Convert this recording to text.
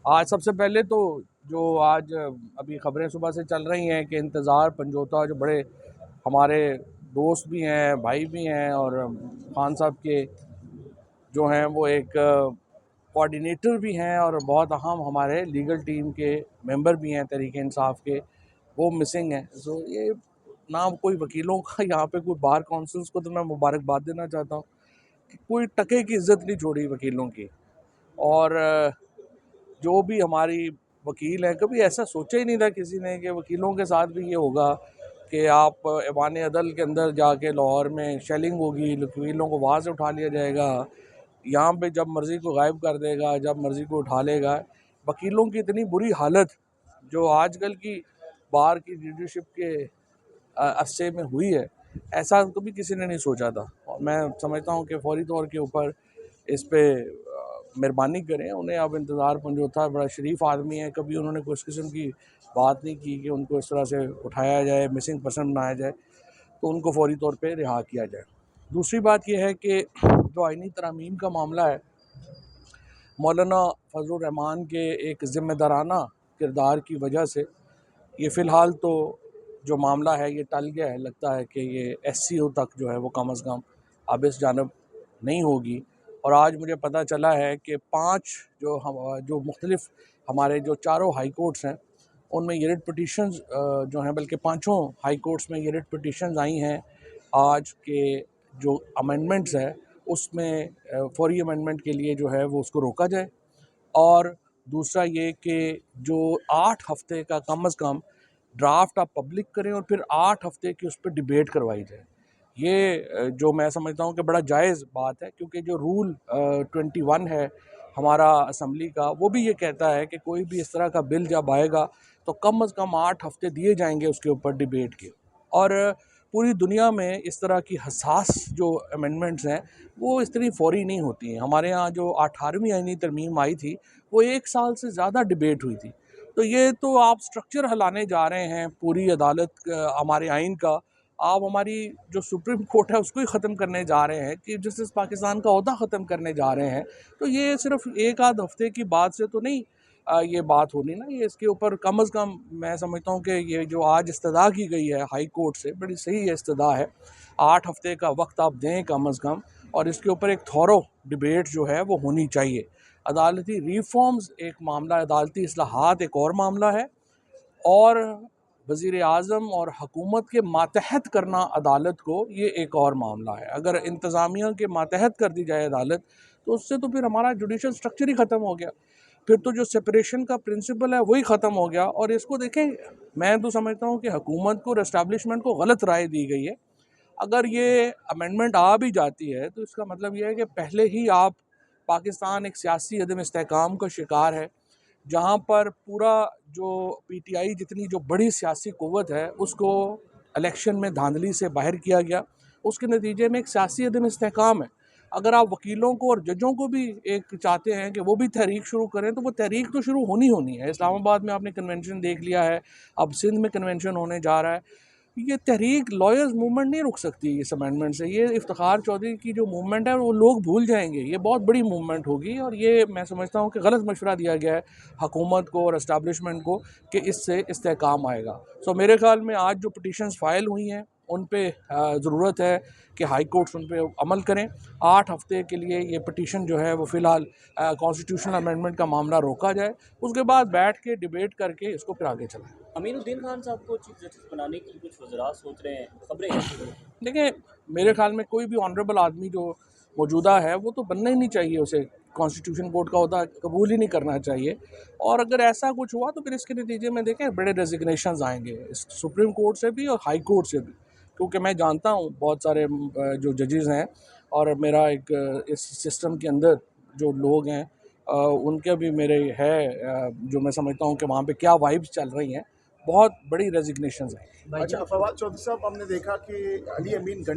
आज सबसे पहले तो जो आज अभी खबरें सुबह से चल रही हैं कि इंतज़ार पंजोता जो बड़े हमारे दोस्त भी हैं, भाई भी हैं और खान साहब के जो हैं वो एक कोऑर्डिनेटर भी हैं और बहुत अहम हमारे लीगल टीम के मेंबर भी हैं तहरीक इंसाफ के, वो मिसिंग हैं। सो ये ना कोई वकीलों का यहाँ पे कोई बार काउंसिल्स को तो मैं मुबारकबाद देना चाहता हूँ कि कोई टके की इज्जत नहीं छोड़ी वकीलों की। और जो भी हमारी वकील हैं, कभी ऐसा सोचा ही नहीं था किसी ने कि वकीलों के साथ भी ये होगा कि आप ऐवान अदल के अंदर जाके लाहौर में शेलिंग होगी, वकीलों को वहाँ से उठा लिया जाएगा, यहाँ पे जब मर्ज़ी को गायब कर देगा, जब मर्ज़ी को उठा लेगा। वकीलों की इतनी बुरी हालत जो आजकल की बार की लीडरशिप के अरसे में हुई है, ऐसा कभी किसी ने नहीं सोचा था। और मैं समझता हूँ कि फौरी तौर के ऊपर इस पे मेहरबानी करें। उन्हें अब इंतज़ार पंजोता बड़ा शरीफ आदमी है, कभी उन्होंने कुछ किस्म की बात नहीं की कि उनको इस तरह से उठाया जाए, मिसिंग पर्सन बनाया जाए, तो उनको फौरी तौर पे रिहा किया जाए। दूसरी बात यह है कि जो आइनी तरमीम का मामला है, मौलाना फजलुर रहमान के एक ज़िम्मेदाराना किरदार की वजह से ये फ़िलहाल तो जो मामला है ये टल गया है। लगता है कि ये SCO तक जो है वो कम अज़ कम अब इस जानब नहीं होगी। और आज मुझे पता चला है कि 5 जो मुख्तलिफ हमारे जो चारों हाई कोर्ट्स हैं उनमें ये रिट पिटीशंस जो हैं, बल्कि पाँचों हाई कोर्ट्स में ये रिट पिटीशंस आई हैं आज के जो अमेंडमेंट्स है उसमें फौरी अमेंडमेंट के लिए जो है वो उसको रोका जाए। और दूसरा ये कि जो 8 हफ्ते का कम अज़ कम ड्राफ्ट आप पब्लिक करें और फिर 8 हफ्ते की उस पर डिबेट करवाई जाए। ये जो मैं समझता हूँ कि बड़ा जायज़ बात है, क्योंकि जो रूल 21 है हमारा असम्बली का, वो भी ये कहता है कि कोई भी इस तरह का बिल जब आएगा तो कम अज़ कम 8 हफ्ते दिए जाएंगे उसके ऊपर डिबेट के। और पूरी दुनिया में इस तरह की हसास जो अमेंडमेंट्स हैं वो इस तरह फ़ौरी नहीं होती हैं। हमारे यहाँ जो 18वीं आईनी तरमीम आई थी वो 1 साल से ज़्यादा डिबेट हुई थी। तो ये तो आप स्ट्रक्चर हिलाने जा रहे हैं पूरी अदालत हमारे आइन का। आप हमारी जो सुप्रीम कोर्ट है उसको ही ख़त्म करने जा रहे हैं, कि जस्टिस पाकिस्तान का ओहदा ख़त्म करने जा रहे हैं। तो ये सिर्फ एक आध हफ्ते की बात से तो नहीं ये बात होनी ना। ये इसके ऊपर कम अज़ कम मैं समझता हूँ कि ये जो आज इस्तदा की गई है हाई कोर्ट से, बड़ी सही इस्तदा है। 8 हफ्ते का वक्त आप दें कम अज़ कम, और इसके ऊपर एक थॉरो डिबेट जो है वो होनी चाहिए। अदालती रिफॉर्म्स एक मामला, अदालती इस्लाहात एक और मामला है, और वज़ीर आज़म और हुकूमत के मातहत करना अदालत को, ये एक और मामला है। अगर इंतज़ामिया के मातहत कर दी जाए अदालत तो उससे तो फिर हमारा जुडिशल स्ट्रक्चर ही ख़त्म हो गया। फिर तो जो सेपरेशन का प्रिंसिपल है वही ख़त्म हो गया। और इसको देखें, मैं तो समझता हूँ कि हुकूमत को और एस्टैब्लिशमेंट को गलत राय दी गई है। अगर ये अमेंडमेंट आ भी जाती है तो इसका मतलब ये है कि पहले ही आप पाकिस्तान एक सियासी अदम इस्तेहकाम का शिकार है, जहाँ पर पूरा जो PTI जितनी जो बड़ी सियासी क़ुव्वत है उसको इलेक्शन में धांधली से बाहर किया गया। उसके नतीजे में एक सियासी अदम इस्तेहकाम है। अगर आप वकीलों को और जजों को भी एक चाहते हैं कि वो भी तहरीक शुरू करें, तो वो तहरीक तो शुरू होनी है। इस्लामाबाद में आपने कन्वेंशन देख लिया है, अब सिंध में कन्वेंशन होने जा रहा है। ये तहरीक लॉयर्स मूवमेंट नहीं रुक सकती इस अमेंडमेंट से। ये इफ्तिखार चौधरी की जो मूवमेंट है वो लोग भूल जाएंगे। ये बहुत बड़ी मूवमेंट होगी, और ये मैं समझता हूँ कि गलत मशवरा दिया गया है हुकूमत को और इस्टेब्लिशमेंट को कि इससे इस्तेहकाम आएगा। सो मेरे ख्याल में आज जो पिटीशंस फाइल हुई हैं उन पे ज़रूरत है कि हाई कोर्ट्स उन पे अमल करें। 8 हफ्ते के लिए ये पिटीशन जो है वो फ़िलहाल कॉन्स्टिट्यूशनल अमेंडमेंट का मामला रोका जाए, उसके बाद बैठ के डिबेट करके इसको फिर आगे चलाएं। अमीनुद्दीन खान साहब को चीफ जस्टिस बनाने की कुछ वज़रात सोच रहे हैं, खबरें कैसी हैं? देखिए, मेरे ख्याल में कोई भी ऑनरेबल आदमी जो मौजूदा है वो तो बनना ही नहीं चाहिए, उसे कॉन्स्टिट्यूशन कोर्ट का ओहदा कबूल ही नहीं करना चाहिए। और अगर ऐसा कुछ हुआ तो फिर इसके नतीजे में देखें बड़े रेजिग्नेशंस आएंगे सुप्रीम कोर्ट से भी और हाई कोर्ट से भी, क्योंकि मैं जानता हूँ बहुत सारे जो जजेस हैं, और मेरा एक इस सिस्टम के अंदर जो लोग हैं उनके भी मेरे है जो मैं समझता हूँ कि वहाँ पे क्या वाइब्स चल रही हैं, बहुत बड़ी रेजिग्नेशंस हैं। अच्छा, फवाद चौधरी साहब, हमने देखा कि अली अमीन